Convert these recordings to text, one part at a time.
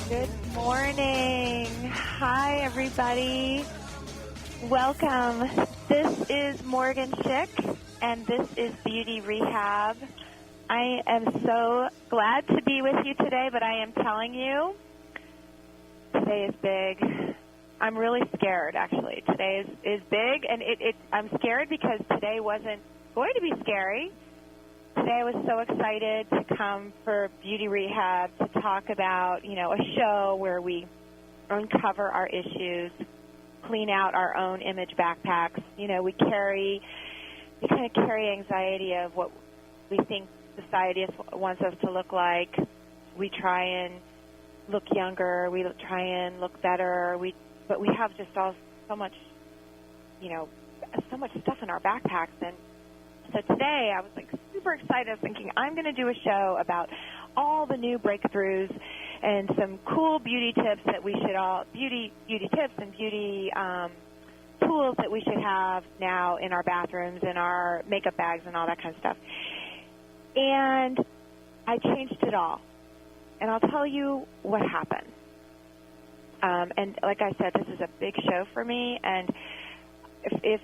Good morning. Hi, everybody. Welcome. This is Morgen Schick, and this is Beauty Rehab. I am so glad to be with you today, but I am telling you, today is big. I'm really scared, actually. Today is big, and I'm scared because today wasn't going to be scary. Today I was so excited to come for Beauty Rehab to talk about, a show where we uncover our issues, clean out our own image backpacks. We kind of carry anxiety of what we think society wants us to look like. We try and look younger. We try and look better. But we have just so much stuff in our backpacks. And so today I was super excited. I was thinking I'm going to do a show about all the new breakthroughs and some cool beauty tips that we should beauty tips and beauty tools that we should have now in our bathrooms and our makeup bags and all that kind of stuff. And I changed it all. And I'll tell you what happened. And like I said, this is a big show for me. And if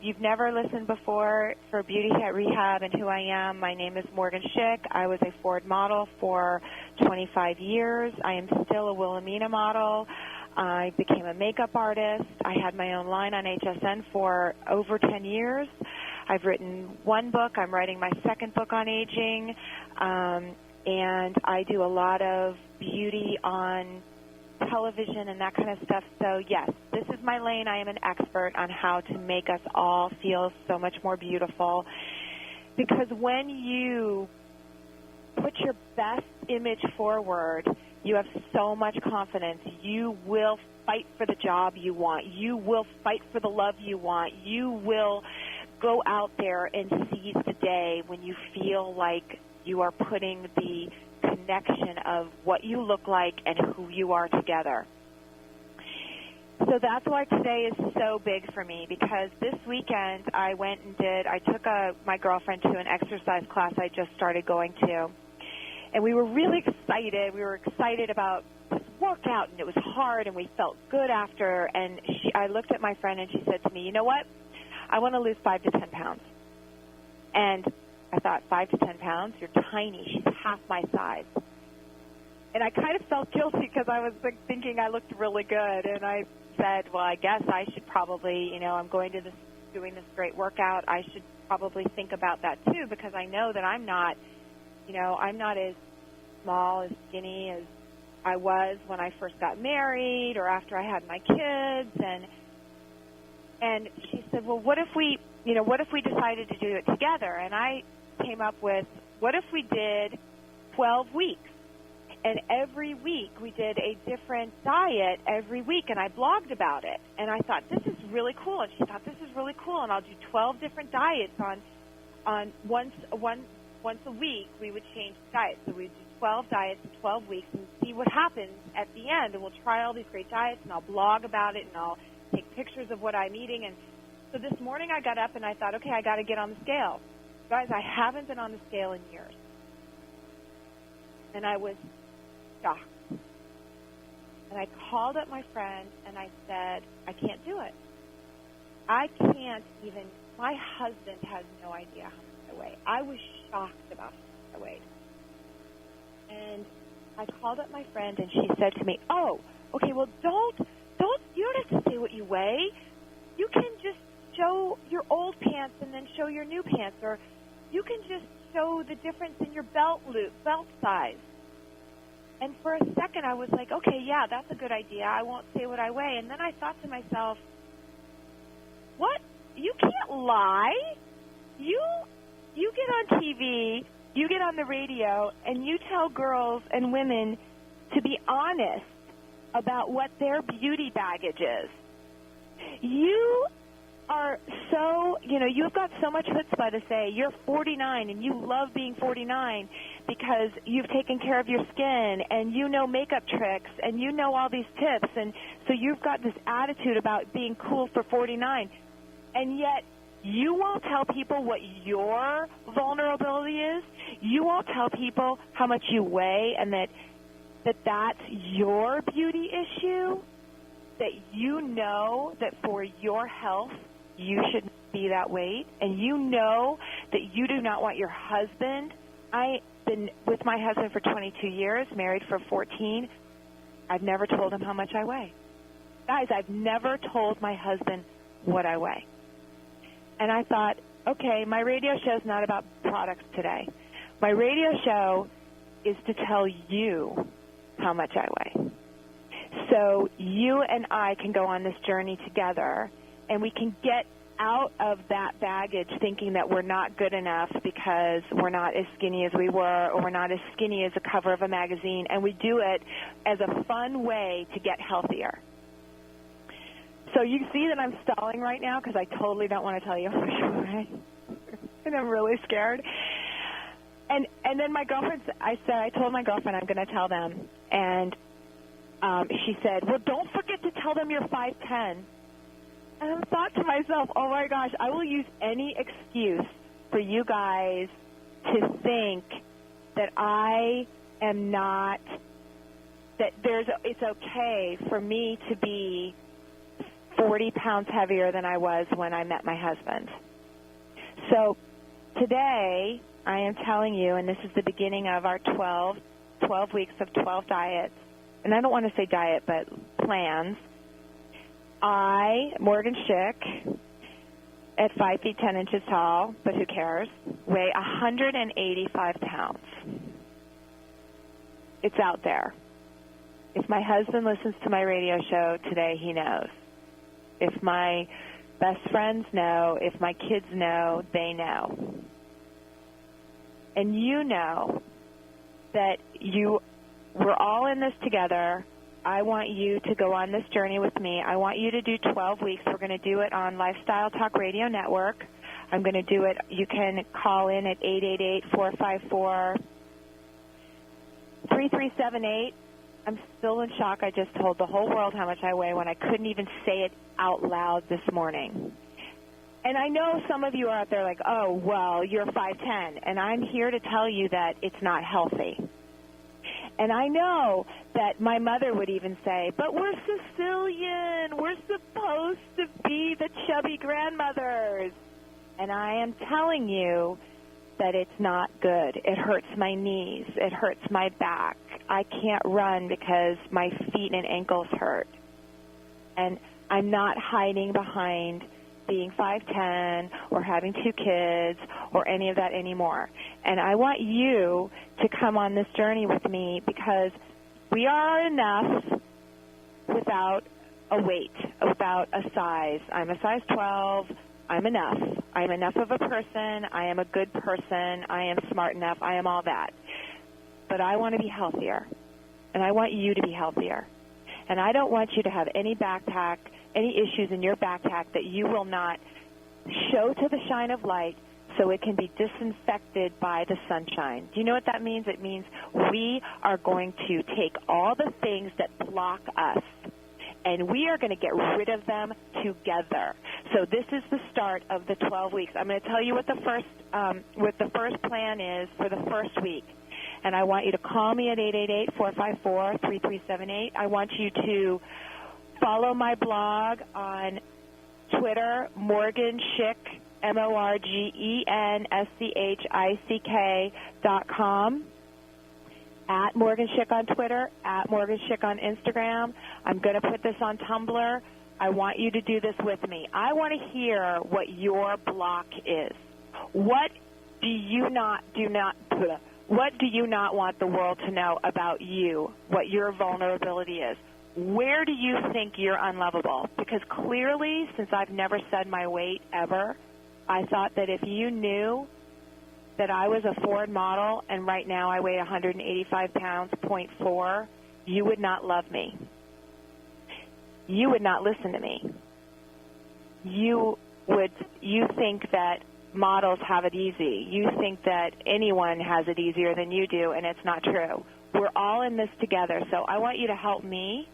you've never listened before for Beauty Rehab and who I am, my name is Morgen Schick. I was a Ford model for 25 years. I am still a Wilhelmina model. I became a makeup artist. I had my own line on HSN for over 10 years. I've written one book. I'm writing my second book on aging. And I do a lot of beauty on television and that kind of stuff. So, yes, this is my lane. I am an expert on how to make us all feel so much more beautiful. Because when you put your best image forward, you have so much confidence. You will fight for the job you want. You will fight for the love you want. You will go out there and seize the day when you feel like you are putting the connection of what you look like and who you are together. So that's why today is so big for me, because this weekend I took my girlfriend to an exercise class I just started going to, and we were really excited. We were excited about this workout, and it was hard, and we felt good after, and I looked at my friend, and she said to me, you know what, I want to lose 5 to 10 pounds. And I thought, 5 to 10 pounds? You're tiny. She's half my size. And I kind of felt guilty because I was thinking I looked really good. And I said, well, I guess I should probably, I'm doing this great workout. I should probably think about that too, because I know that I'm not as small, as skinny as I was when I first got married or after I had my kids. And she said, well, what if we decided to do it together? And I came up with, what if we did 12 weeks? And every week we did a different diet every week, and I blogged about it. And I thought, this is really cool. And she thought, this is really cool. And I'll do 12 different diets on once a week. We would change diets. So we'd do 12 diets in 12 weeks and see what happens at the end. And we'll try all these great diets, and I'll blog about it, and I'll take pictures of what I'm eating. And so this morning I got up and I thought, okay, I got to get on the scale. Guys, I haven't been on the scale in years. And I was shocked. And I called up my friend and I said, I can't do it. My husband has no idea how much I weigh. I was shocked about how much I weighed. And I called up my friend and she said to me, oh, okay, well, you don't have to say what you weigh. You can just show your old pants and then show your new pants, or you can just show the difference in your belt size. And for a second I was like, okay, yeah, that's a good idea. I won't say what I weigh. And then I thought to myself, what? You can't lie. You get on TV, you get on the radio, and you tell girls and women to be honest about what their beauty baggage is. You are so, you've got so much chutzpah to say you're 49 and you love being 49 because you've taken care of your skin and you know makeup tricks and you know all these tips, and so you've got this attitude about being cool for 49, and yet you won't tell people what your vulnerability is. You won't tell people how much you weigh and that that that's your beauty issue, that you know that for your health you should be that weight, and you know that you do not want your husband. I've been with my husband for 22 years, married for 14. I've never told him how much I weigh. Guys, I've never told my husband what I weigh. And I thought, okay, my radio show is not about products today. My radio show is to tell you how much I weigh. So you and I can go on this journey together, and we can get out of that baggage thinking that we're not good enough because we're not as skinny as we were, or we're not as skinny as the cover of a magazine, and we do it as a fun way to get healthier. So you see that I'm stalling right now because I totally don't want to tell you how much I weigh, and I'm really scared. And then my girlfriend, I told my girlfriend I'm going to tell them, and she said, well, don't forget to tell them you're 5'10". And I thought to myself, oh, my gosh, I will use any excuse for you guys to think that I am not, that it's okay for me to be 40 pounds heavier than I was when I met my husband. So today I am telling you, and this is the beginning of our 12 weeks of 12 diets, and I don't want to say diet, but plans. I, Morgen Schick, at 5 feet 10 inches tall, but who cares, weigh 185 pounds. It's out there. If my husband listens to my radio show today, he knows. If my best friends know, if my kids know, they know. And you know that we're all in this together. I want you to go on this journey with me. I want you to do 12 weeks. We're going to do it on Lifestyle Talk Radio Network. I'm going to do it. You can call in at 888-454-3378. I'm still in shock. I just told the whole world how much I weigh when I couldn't even say it out loud this morning. And I know some of you are out there like, oh, well, you're 5'10", and I'm here to tell you that it's not healthy. And I know that my mother would even say, but we're Sicilian. We're supposed to be the chubby grandmothers. And I am telling you that it's not good. It hurts my knees. It hurts my back. I can't run because my feet and ankles hurt. And I'm not hiding behind being 5'10", or having 2 kids, or any of that anymore. And I want you to come on this journey with me, because we are enough without a weight, without a size. I'm a size 12. I'm enough. I am enough of a person. I am a good person. I am smart enough. I am all that. But I want to be healthier, and I want you to be healthier. And I don't want you to have any issues in your backpack that you will not show to the shine of light so it can be disinfected by the sunshine. Do you know what that means? It means we are going to take all the things that block us, and we are going to get rid of them together. So this is the start of the 12 weeks. I'm going to tell you what the first plan is for the first week. And I want you to call me at 888-454-3378. I want you to follow my blog on Twitter, Morgen Schick, MorgenSchick.com, at Morgen Schick on Twitter, at Morgen Schick on Instagram. I'm going to put this on Tumblr. I want you to do this with me. I want to hear what your block is. What do you not want the world to know about you, what your vulnerability is? Where do you think you're unlovable? Because clearly, since I've never said my weight ever, I thought that if you knew that I was a Ford model and right now I weigh 185 pounds, 0.4, you would not love me. You would not listen to me. You think that models have it easy. You think that anyone has it easier than you do, and it's not true. We're all in this together, so I want you to help me,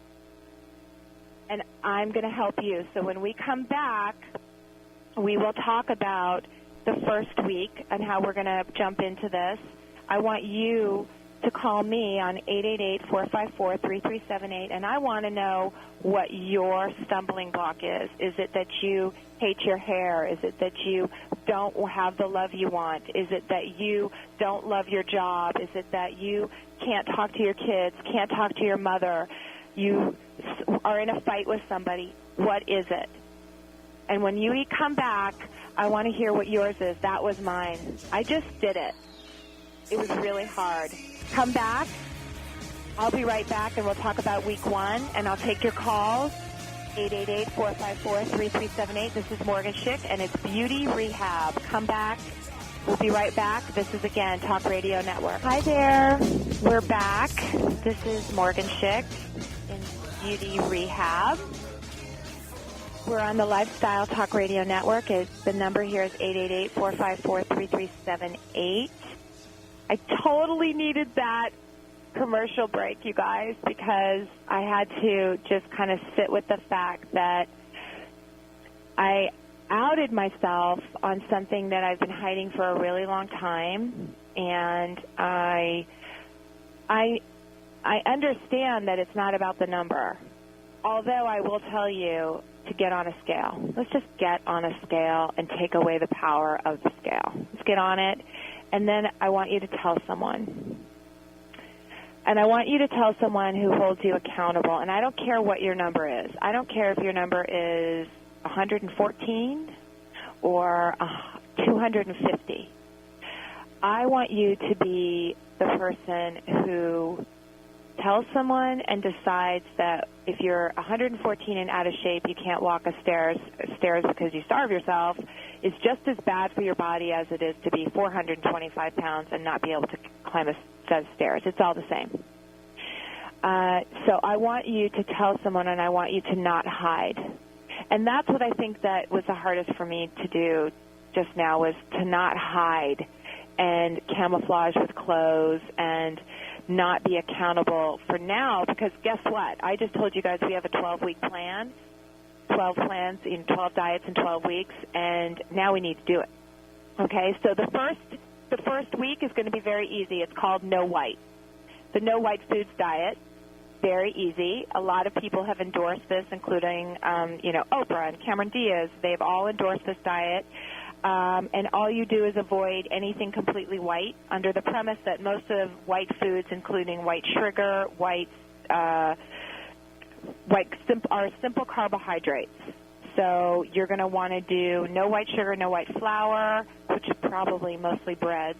and I'm going to help you. So when we come back, we will talk about the first week and how we're going to jump into this. I want you to call me on 888-454-3378, and I want to know what your stumbling block is. Is it that you hate your hair? Is it that you don't have the love you want? Is it that you don't love your job? Is it that you can't talk to your kids, can't talk to your mother? You are in a fight with somebody. What is it? And when you come back, I want to hear what yours is. That was mine. I just did it. It was really hard. Come back. I'll be right back, and we'll talk about week 1, and I'll take your calls. 888-454-3378. This is Morgen Schick, and it's Beauty Rehab. Come back. We'll be right back. This is, again, Talk Radio Network. Hi there. We're back. This is Morgen Schick in Beauty Rehab. We're on the Lifestyle Talk Radio Network. The number here is 888-454-3378. I totally needed that commercial break, you guys, because I had to just kind of sit with the fact that I outed myself on something that I've been hiding for a really long time, and I understand that it's not about the number, although I will tell you to get on a scale. Let's just get on a scale and take away the power of the scale. Let's get on it, and then I want you to tell someone. And I want you to tell someone who holds you accountable, and I don't care what your number is. I don't care if your number is 114 or 250. I want you to be the person who tells someone and decides that if you're 114 and out of shape, you can't walk stairs because you starve yourself, is just as bad for your body as it is to be 425 pounds and not be able to climb a set of stairs. It's all the same. So I want you to tell someone, and I want you to not hide. And that's what I think that was the hardest for me to do just now, was to not hide and camouflage with clothes and not be accountable for now, because guess what? I just told you guys we have a 12-week plan, 12 plans in 12 diets in 12 weeks, and now we need to do it. Okay, so the first week is going to be very easy. It's called No White. The No White Foods diet, very easy. A lot of people have endorsed this, including, Oprah and Cameron Diaz. They've all endorsed this diet. And all you do is avoid anything completely white, under the premise that most of white foods, including white sugar, are simple carbohydrates. So you're going to want to do no white sugar, no white flour, which is probably mostly breads.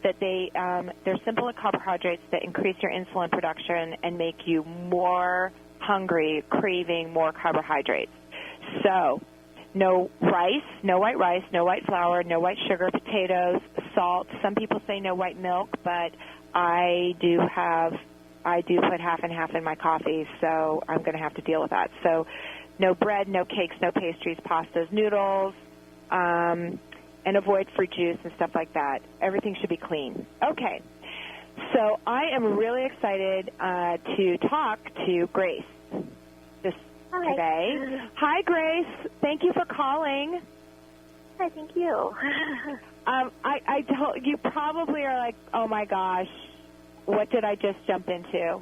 That they're simple carbohydrates that increase your insulin production and make you more hungry, craving more carbohydrates. So no rice, no white rice, no white flour, no white sugar, potatoes, salt. Some people say no white milk, but I do put half and half in my coffee, so I'm going to have to deal with that. So no bread, no cakes, no pastries, pastas, noodles, and avoid fruit juice and stuff like that. Everything should be clean. Okay, so I am really excited to talk to Grace today. Hi, Grace. Thank you for calling. Hi, thank you. I told you probably are like, oh my gosh, what did I just jump into?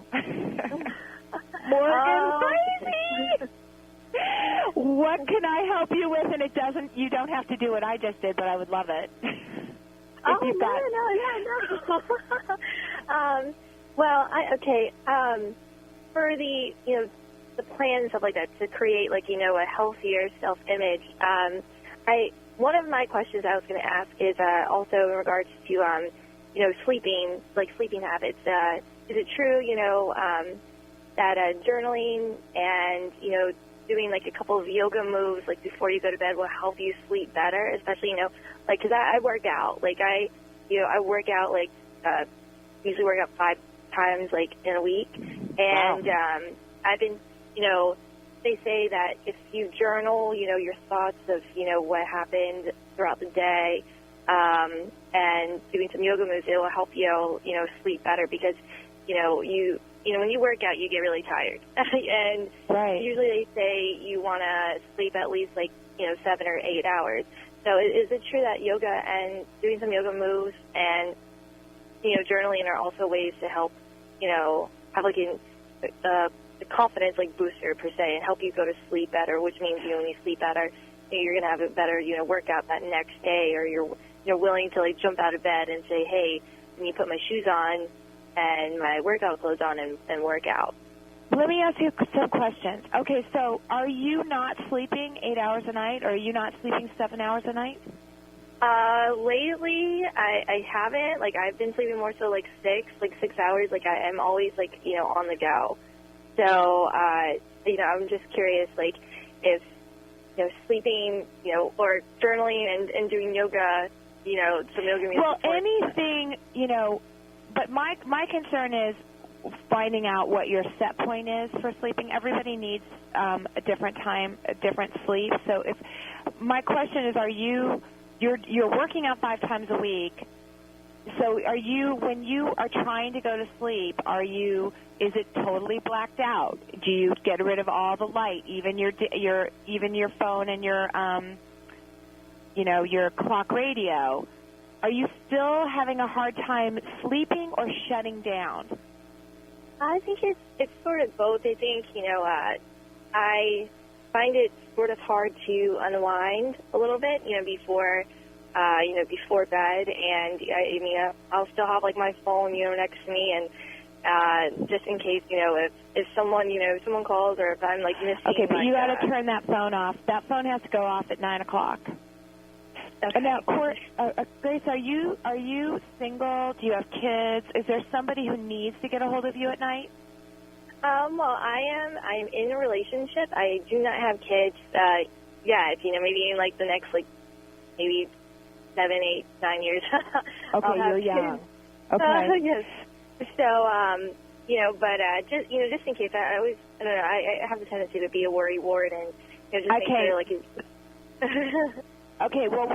Morgan, crazy. What can I help you with? And you don't have to do what I just did, but I would love it. No. For the plan and stuff like that, to create, a healthier self-image, one of my questions I was going to ask is also in regards to, sleeping habits. Is it true, that journaling and, doing a couple of yoga moves before you go to bed will help you sleep better, especially because I work out. I work out usually work out 5 times in a week, and wow. I've been they say that if you journal your thoughts of what happened throughout the day, and doing some yoga moves, it will help you sleep better, because when you work out, you get really tired. And right. Usually they say you want to sleep at least 7 or 8 hours. So is it true that yoga and doing some yoga moves and journaling are also ways to help, have like the confidence like booster per se and help you go to sleep better, which means, when you sleep better, you're going to have a better, workout that next day, or you're willing to like jump out of bed and say, hey, let me put my shoes on and my workout clothes on and work out. Let me ask you some questions. Okay, so are you not sleeping 8 hours a night, or are you not sleeping 7 hours a night? Lately, I haven't. Like, I've been sleeping more so like 6 hours. Like, I'm always, like, on the go. So, I'm just curious, like, if, sleeping, or journaling and doing yoga, some yoga music. Well, anything, but my concern is finding out what your set point is for sleeping. Everybody needs a different time, a different sleep. So if my question is, you're working out 5 times a week. So when you are trying to go to sleep, is it totally blacked out? Do you get rid of all the light, even your phone and your clock radio? Are you still having a hard time sleeping or shutting down? I think it's sort of both. I think, I find it sort of hard to unwind a little bit, before bed, and I'll still have like my phone, next to me, and just in case, if someone calls, or if I'm like missing. Okay, but you got to turn that phone off. That phone has to go off at 9 o'clock. Okay. Now, Grace, are you single? Do you have kids? Is there somebody who needs to get a hold of you at night? Well, I'm in a relationship. I do not have kids yet. Maybe in like the next maybe 7, 8, 9 years. Okay, you're young. Okay. Yes. So, but just in case, I always, I don't know, I have a tendency to be a worry ward, and just make sure it's. Okay, well,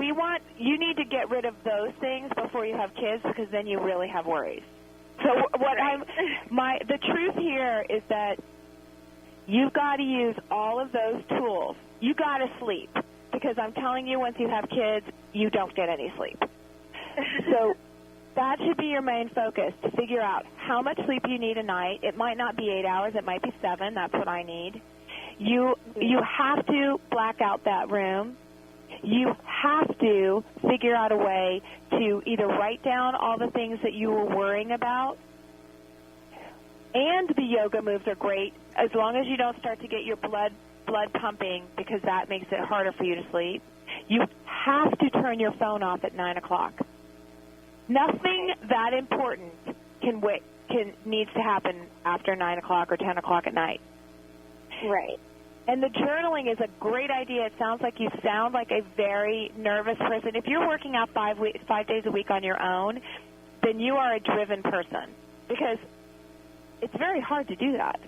you need to get rid of those things before you have kids, because then you really have worries. So the truth here is that you've got to use all of those tools. You got to sleep, because I'm telling you, once you have kids, you don't get any sleep. So that should be your main focus, to figure out how much sleep you need a night. It might not be 8 hours. It might be 7. That's what I need. You have to black out that room. You have to figure out a way to either write down all the things that you were worrying about, and the yoga moves are great, as long as you don't start to get your blood pumping, because that makes it harder for you to sleep. You have to turn your phone off at 9 o'clock. Nothing that important needs to happen after 9 o'clock or 10 o'clock at night. Right. And the journaling is a great idea. It sounds like you sound like a very nervous person. If you're working out 5 days a week on your own, then you are a driven person, because it's very hard to do that.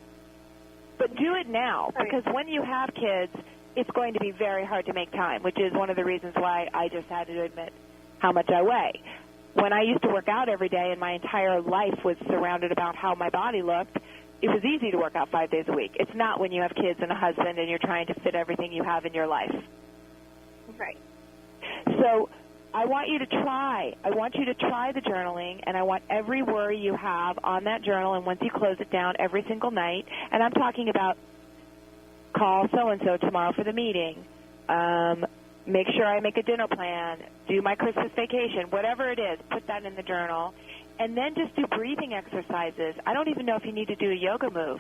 But do it now, because when you have kids, it's going to be very hard to make time, which is one of the reasons why I just had to admit how much I weigh. When I used to work out every day and my entire life was surrounded about how my body looked, it was easy to work out 5 days a week. It's not when you have kids and a husband and you're trying to fit everything you have in your life. Right. So I want you to try. I want you to try the journaling, and I want every worry you have on that journal, and once you close it down every single night, and I'm talking about call so-and-so tomorrow for the meeting, make sure I make a dinner plan, do my Christmas vacation, whatever it is, put that in the journal. And then just do breathing exercises. I don't even know if you need to do a yoga move.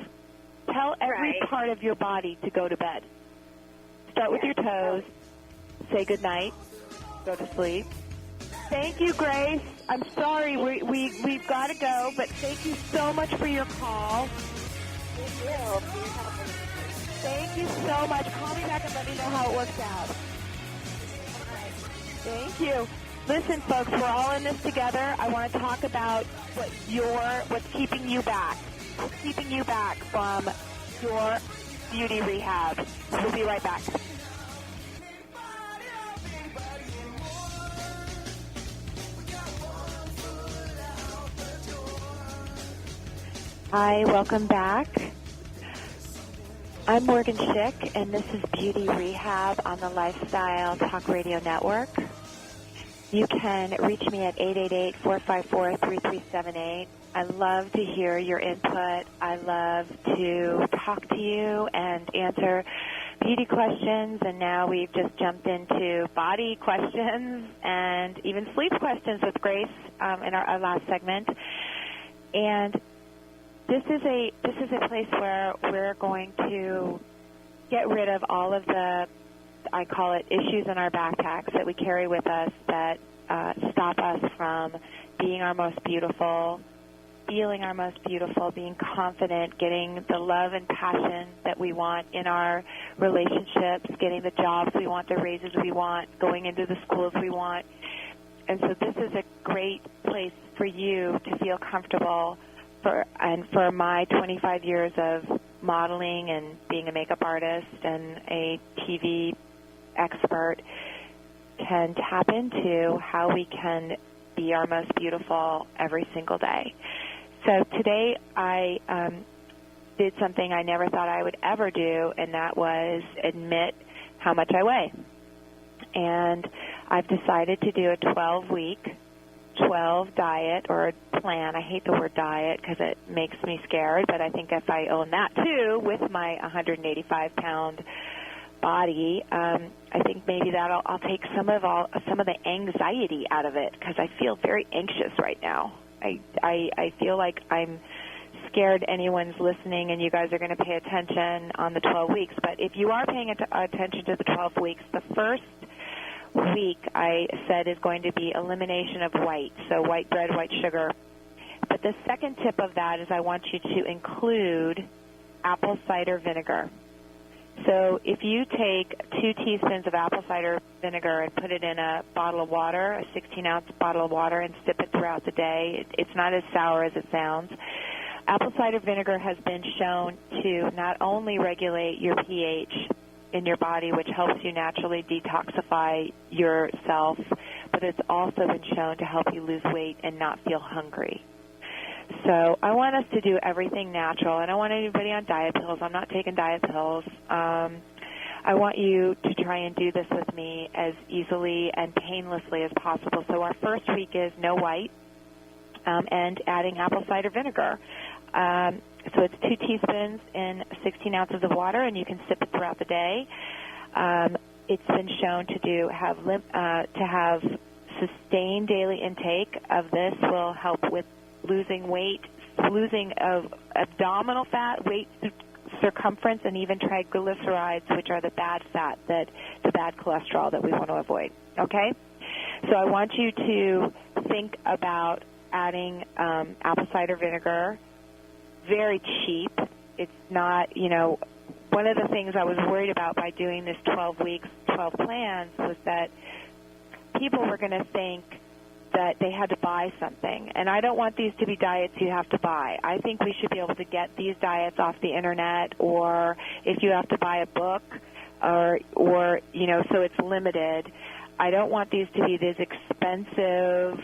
Tell every part of your body to go to bed. Start with your toes. Say good night. Go to sleep. Thank you, Grace. I'm sorry. We've got to go, but thank you so much for your call. Thank you. Thank you so much. Call me back and let me know how it works out. Thank you. Listen, folks, we're all in this together. I want to talk about what's keeping you back. What's keeping you back from your beauty rehab. We'll be right back. Hi, welcome back. I'm Morgen Schick, and this is Beauty Rehab on the Lifestyle Talk Radio Network. You can reach me at 888-454-3378. I love to hear your input. I love to talk to you and answer beauty questions, and now we've just jumped into body questions and even sleep questions with Grace in our last segment. And this is a place where we're going to get rid of all of the, I call it, issues in our backpacks that we carry with us that stop us from being our most beautiful, feeling our most beautiful, being confident, getting the love and passion that we want in our relationships, getting the jobs we want, the raises we want, going into the schools we want. And so this is a great place for you to feel comfortable for my 25 years of modeling and being a makeup artist and a TV expert can tap into how we can be our most beautiful every single day. So today I did something I never thought I would ever do, and that was admit how much I weigh. And I've decided to do a 12-week, 12 diet or a plan. I hate the word diet because it makes me scared, but I think if I own that too with my 185-pound body, I think maybe I'll take some of the anxiety out of it because I feel very anxious right now. I feel like I'm scared anyone's listening and you guys are going to pay attention on the 12 weeks. But if you are paying attention to the 12 weeks, the first week I said is going to be elimination of white, so white bread, white sugar. But the second tip of that is I want you to include apple cider vinegar. So if you take 2 teaspoons of apple cider vinegar and put it in a bottle of water, a 16-ounce bottle of water, and sip it throughout the day, it's not as sour as it sounds. Apple cider vinegar has been shown to not only regulate your pH in your body, which helps you naturally detoxify yourself, but it's also been shown to help you lose weight and not feel hungry. So I want us to do everything natural. I don't want anybody on diet pills. I'm not taking diet pills. I want you to try and do this with me as easily and painlessly as possible. So our first week is no white and adding apple cider vinegar. So it's 2 teaspoons in 16 ounces of water, and you can sip it throughout the day. It's been shown to have sustained daily intake of this will help with losing weight, losing of abdominal fat, weight circumference, and even triglycerides, which are the bad fat, the bad cholesterol that we want to avoid. Okay? So I want you to think about adding apple cider vinegar. Very cheap. It's not, one of the things I was worried about by doing this 12 weeks, 12 plans was that people were going to think that they had to buy something. And I don't want these to be diets you have to buy. I think we should be able to get these diets off the internet, or if you have to buy a book, or so it's limited. I don't want these to be this expensive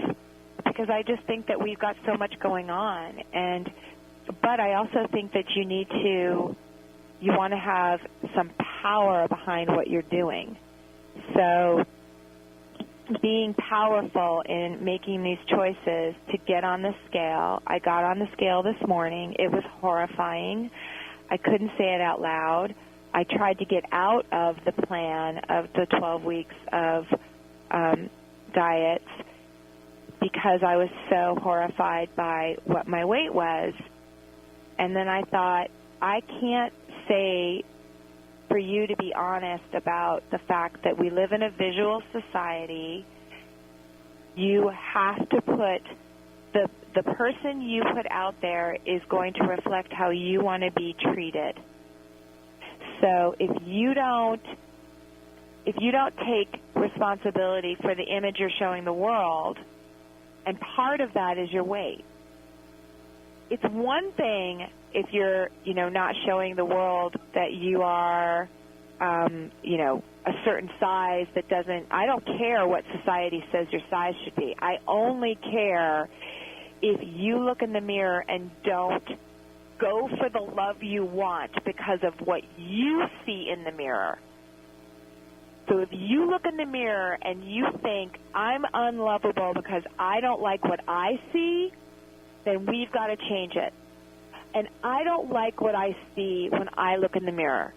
because I just think that we've got so much going on. But I also think that you want to have some power behind what you're doing. So being powerful in making these choices to get on the scale. I got on the scale this morning. It was horrifying. I couldn't say it out loud. I tried to get out of the plan of the 12 weeks of diets because I was so horrified by what my weight was. And then I thought, I can't say for you to be honest about the fact that we live in a visual society. You have to put the person you put out there is going to reflect how you want to be treated. So if you don't take responsibility for the image you're showing the world, and part of that is your weight. It's one thing if you're, not showing the world that you are, a certain size that doesn't, I don't care what society says your size should be. I only care if you look in the mirror and don't go for the love you want because of what you see in the mirror. So if you look in the mirror and you think, I'm unlovable because I don't like what I see, then we've got to change it. And I don't like what I see when I look in the mirror.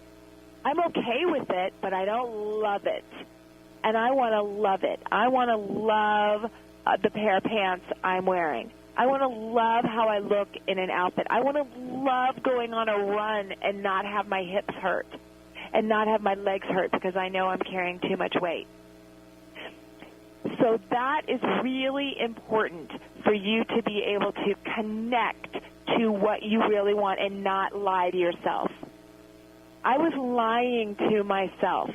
I'm okay with it, but I don't love it. And I want to love it. I want to love the pair of pants I'm wearing. I want to love how I look in an outfit. I want to love going on a run and not have my hips hurt and not have my legs hurt because I know I'm carrying too much weight. So that is really important for you to be able to connect to what you really want and not lie to yourself. I was lying to myself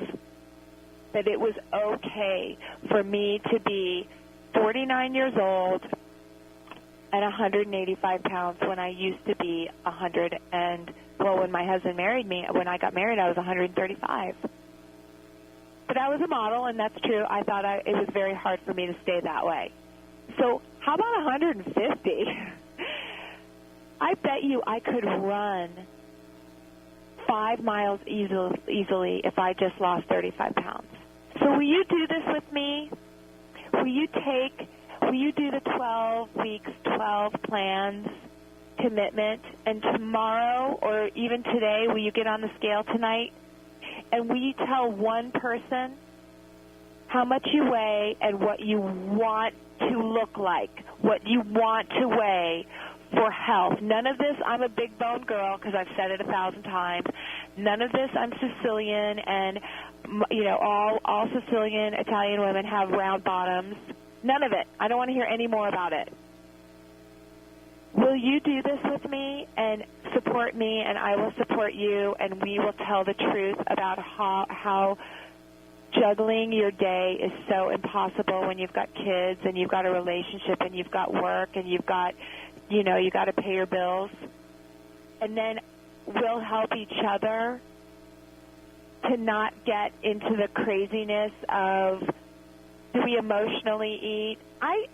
that it was okay for me to be 49 years old and 185 pounds when I used to be 100 and, well, when my husband married me, when I got married, I was 135. But I was a model, and that's true. I thought it was very hard for me to stay that way. So how about 150? I bet you I could run 5 miles easily if I just lost 35 pounds. So will you do this with me? Will you do the 12 weeks, 12 plans commitment, and tomorrow or even today, will you get on the scale tonight? And will you tell one person how much you weigh and what you want to look like, what you want to weigh for health? None of this, I'm a big bone girl because I've said it 1,000 times. None of this, I'm Sicilian, and all Sicilian Italian women have round bottoms. None of it. I don't want to hear any more about it. Will you do this with me and support me, and I will support you, and we will tell the truth about how juggling your day is so impossible when you've got kids and you've got a relationship and you've got work and you've got, you got to pay your bills. And then we'll help each other to not get into the craziness of, do we emotionally eat? I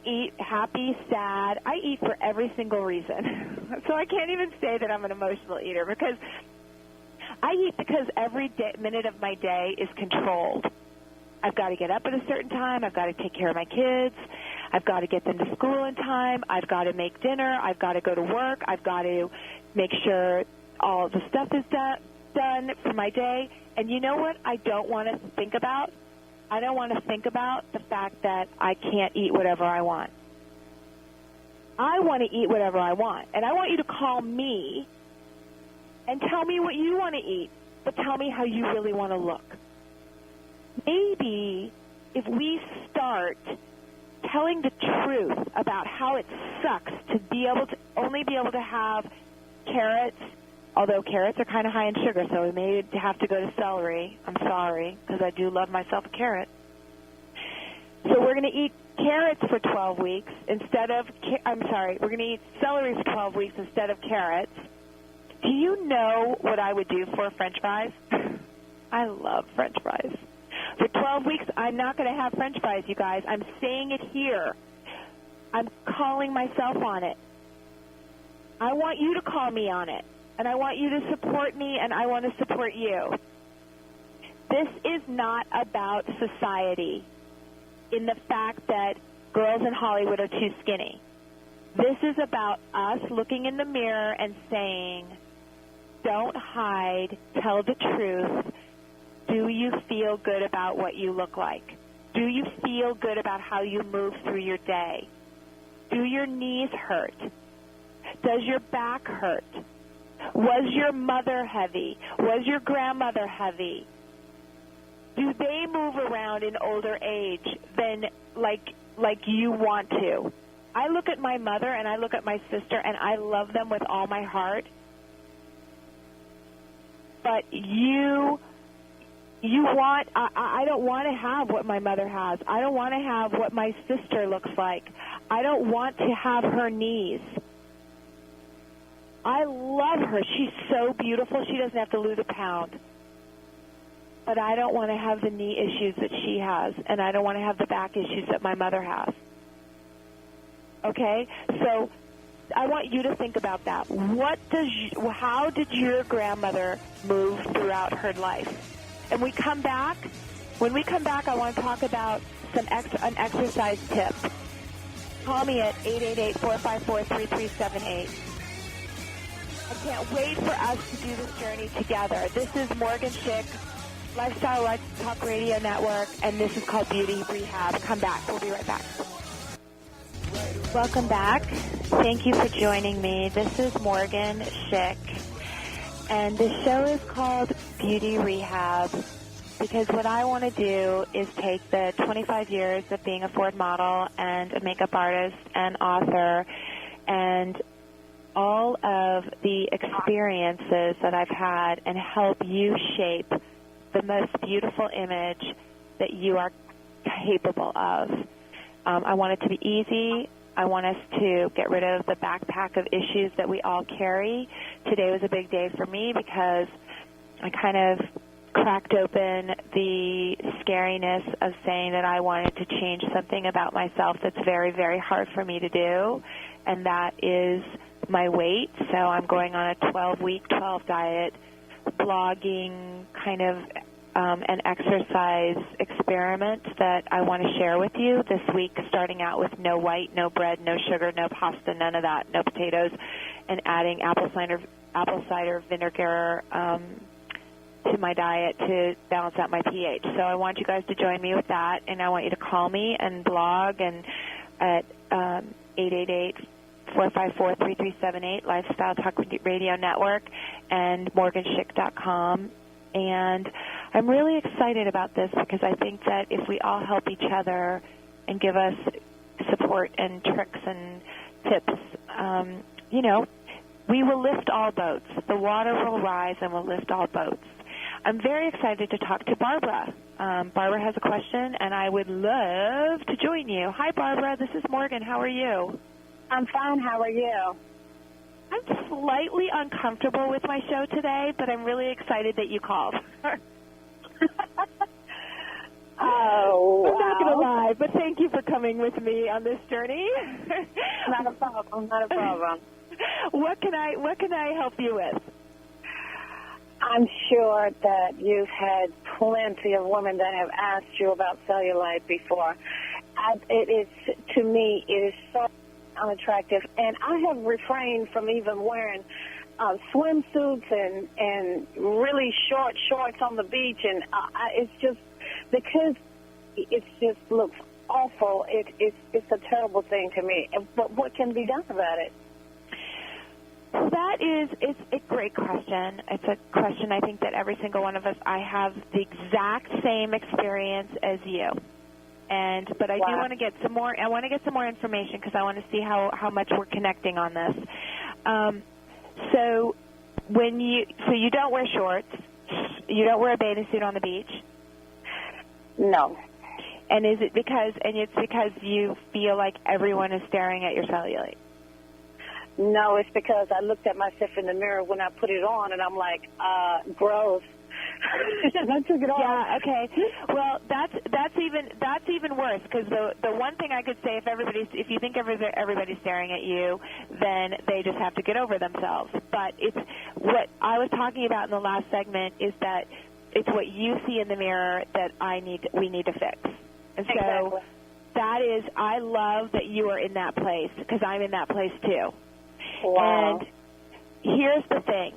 eat happy, sad. I eat for every single reason. So I can't even say that I'm an emotional eater because I eat because every minute of my day is controlled. I've got to get up at a certain time. I've got to take care of my kids. I've got to get them to school in time. I've got to make dinner. I've got to go to work. I've got to make sure all the stuff is done for my day. And you know what I don't want to think about? I don't want to think about the fact that I can't eat whatever I want. I want to eat whatever I want. And I want you to call me and tell me what you want to eat, but tell me how you really want to look. Maybe if we start telling the truth about how it sucks to only be able to have carrots, although carrots are kind of high in sugar, so we may have to go to celery. I'm sorry, because I do love myself a carrot. So we're going to eat carrots for 12 weeks we're going to eat celery for 12 weeks instead of carrots. Do you know what I would do for French fries? I love French fries. For 12 weeks, I'm not going to have French fries, you guys. I'm saying it here. I'm calling myself on it. I want you to call me on it. And I want you to support me, and I want to support you. This is not about society in the fact that girls in Hollywood are too skinny. This is about us looking in the mirror and saying, don't hide, tell the truth. Do you feel good about what you look like? Do you feel good about how you move through your day? Do your knees hurt? Does your back hurt? Was your mother heavy? Was your grandmother heavy? Do they move around in older age than like you want to? I look at my mother and I look at my sister and I love them with all my heart. But I don't want to have what my mother has. I don't want to have what my sister looks like. I don't want to have her knees. I love her. She's so beautiful. She doesn't have to lose a pound. But I don't want to have the knee issues that she has, and I don't want to have the back issues that my mother has. Okay? So I want you to think about that. How did your grandmother move throughout her life? And we come back, When we come back, I want to talk about an exercise tip. Call me at 888-454-3378. I can't wait for us to do this journey together. This is Morgen Schick, Lifestyle Life Talk Radio Network, and this is called Beauty Rehab. Come back. We'll be right back. Welcome back. Thank you for joining me. This is Morgen Schick, and the show is called Beauty Rehab because what I want to do is take the 25 years of being a Ford model and a makeup artist and author and all of the experiences that I've had and help you shape the most beautiful image that you are capable of. I want it to be easy. I want us to get rid of the backpack of issues that we all carry. Today was a big day for me because I kind of cracked open the scariness of saying that I wanted to change something about myself that's very, very hard for me to do, and that is my weight. So I'm going on a 12-week 12 diet, blogging kind of an exercise experiment that I want to share with you this week, starting out with no white, no bread, no sugar, no pasta, none of that, no potatoes, and adding apple cider vinegar to my diet to balance out my pH. So I want you guys to join me with that, and I want you to call me and blog and at 888-454-3378, Lifestyle Talk Radio Network, and morgenschick.com. And I'm really excited about this because I think that if we all help each other and give us support and tricks and tips, we will lift all boats. The water will rise and will lift all boats. I'm very excited to talk to Barbara. Barbara has a question, and I would love to join you. Hi, Barbara. This is Morgan. How are you? I'm fine. How are you? I'm slightly uncomfortable with my show today, but I'm really excited that you called. Oh, I'm not going to lie, but thank you for coming with me on this journey. Not a problem. Not a problem. What can I help you with? I'm sure that you've had plenty of women that have asked you about cellulite before. To me, it is so unattractive, and I have refrained from even wearing swimsuits and really short shorts on the beach, and it's just because it just looks awful. It's a terrible thing to me. But what can be done about it? It's a great question. It's a question I think that every single one of us, I have the exact same experience as you. But I do want to get some more. I want to get some more information because I want to see how much we're connecting on this. So you don't wear shorts, you don't wear a bathing suit on the beach. No. And it's because you feel like everyone is staring at your cellulite. No, it's because I looked at myself in the mirror when I put it on, and I'm like, gross. And I took it off. Yeah. Okay. Well, that's even worse because the one thing I could say if you think everybody's staring at you, then they just have to get over themselves. But it's what I was talking about in the last segment is that it's what you see in the mirror that we need to fix. And so exactly. that is, I love that you are in that place because I'm in that place too. Wow. And here's the thing.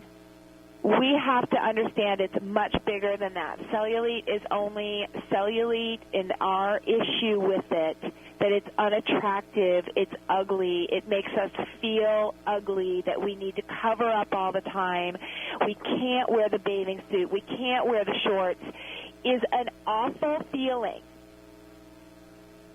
We have to understand it's much bigger than that. Cellulite is only cellulite in our issue with it, that it's unattractive, it's ugly, it makes us feel ugly, that we need to cover up all the time. We can't wear the bathing suit. We can't wear the shorts. Is an awful feeling.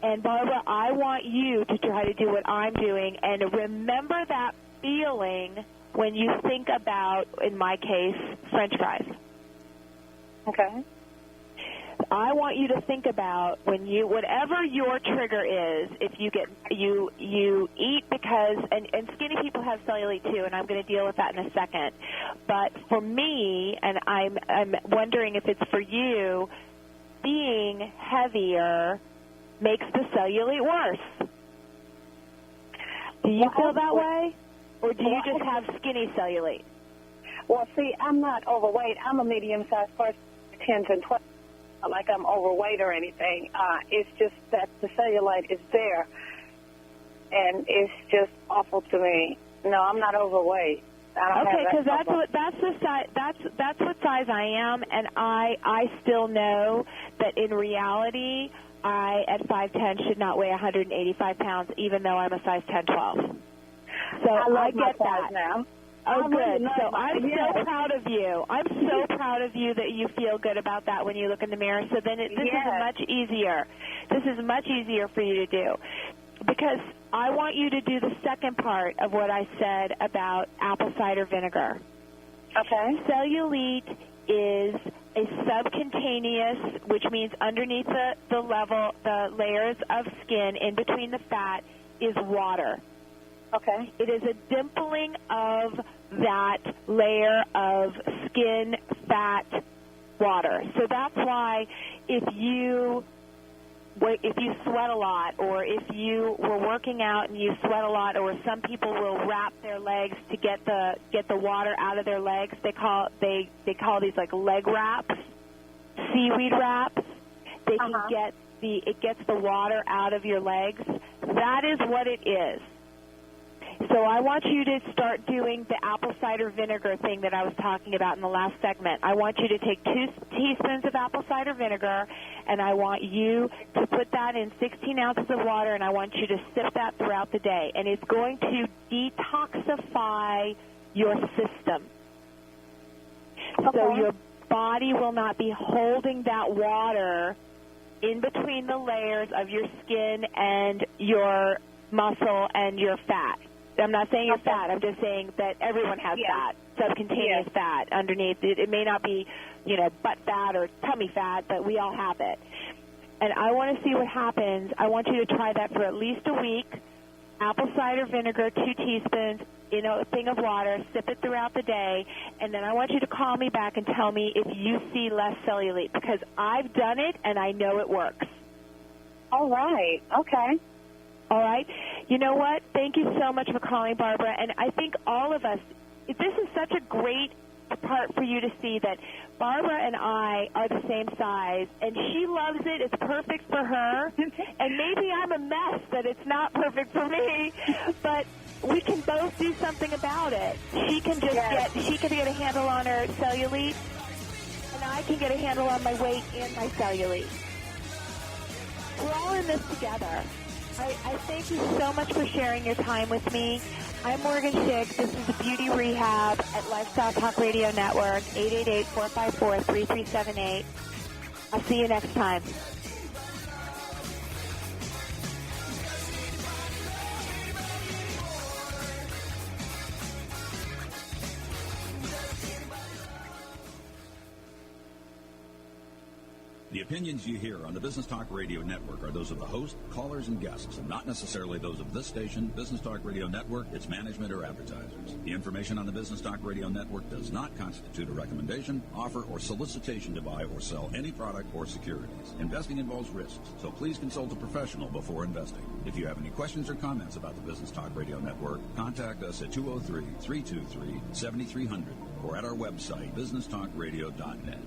And, Barbara, I want you to try to do what I'm doing and remember that feeling when you think about, in my case, French fries. Okay. I want you to think about whatever your trigger is, if you eat because, and skinny people have cellulite too, and I'm going to deal with that in a second. But for me, and I'm wondering if it's for you, being heavier makes the cellulite worse. Do you feel that way? Or do you just have skinny cellulite? Well, see, I'm not overweight. I'm a medium-sized person, 10 to 12. like I'm overweight or anything. It's just that the cellulite is there, and it's just awful to me. No, I'm not overweight. Okay, because that's what size I am, and I still know that in reality, I at 5'10" should not weigh 185 pounds, even though I'm a size 10-12. So I get that now. Oh, good. So I'm so proud of you. I'm so proud of you that you feel good about that when you look in the mirror. So then this is much easier. This is much easier for you to do. Because I want you to do the second part of what I said about apple cider vinegar. Okay. Cellulite is a subcutaneous, which means underneath the layers of skin in between the fat is water. Okay. It is a dimpling of that layer of skin, fat, water. So that's why if you sweat a lot, or if you were working out and you sweat a lot, or some people will wrap their legs to get the water out of their legs, they call these like leg wraps, seaweed wraps. They can it gets the water out of your legs. That is what it is. So I want you to start doing the apple cider vinegar thing that I was talking about in the last segment. I want you to take 2 teaspoons of apple cider vinegar, and I want you to put that in 16 ounces of water, and I want you to sip that throughout the day. And it's going to detoxify your system. Okay. So your body will not be holding that water in between the layers of your skin and your muscle and your fat. I'm not saying you're fat. I'm just saying that everyone has fat, subcutaneous fat underneath. It may not be, butt fat or tummy fat, but we all have it. And I want to see what happens. I want you to try that for at least a week. Apple cider vinegar, 2 teaspoons in a thing of water. Sip it throughout the day. And then I want you to call me back and tell me if you see less cellulite, because I've done it and I know it works. All right. Okay. All right. You know what? Thank you so much for calling, Barbara. And I think all of us, this is such a great part for you to see that Barbara and I are the same size, and she loves it. It's perfect for her. And maybe I'm a mess that it's not perfect for me, but we can both do something about it. She can just get a handle on her cellulite, and I can get a handle on my weight and my cellulite. We're all in this together. I thank you so much for sharing your time with me. I'm Morgen Schick. This is the Beauty Rehab at Lifestyle Talk Radio Network, 888-454-3378. I'll see you next time. The opinions you hear on the Business Talk Radio Network are those of the host, callers, and guests, and not necessarily those of this station, Business Talk Radio Network, its management, or advertisers. The information on the Business Talk Radio Network does not constitute a recommendation, offer, or solicitation to buy or sell any product or securities. Investing involves risks, so please consult a professional before investing. If you have any questions or comments about the Business Talk Radio Network, contact us at 203-323-7300 or at our website, businesstalkradio.net.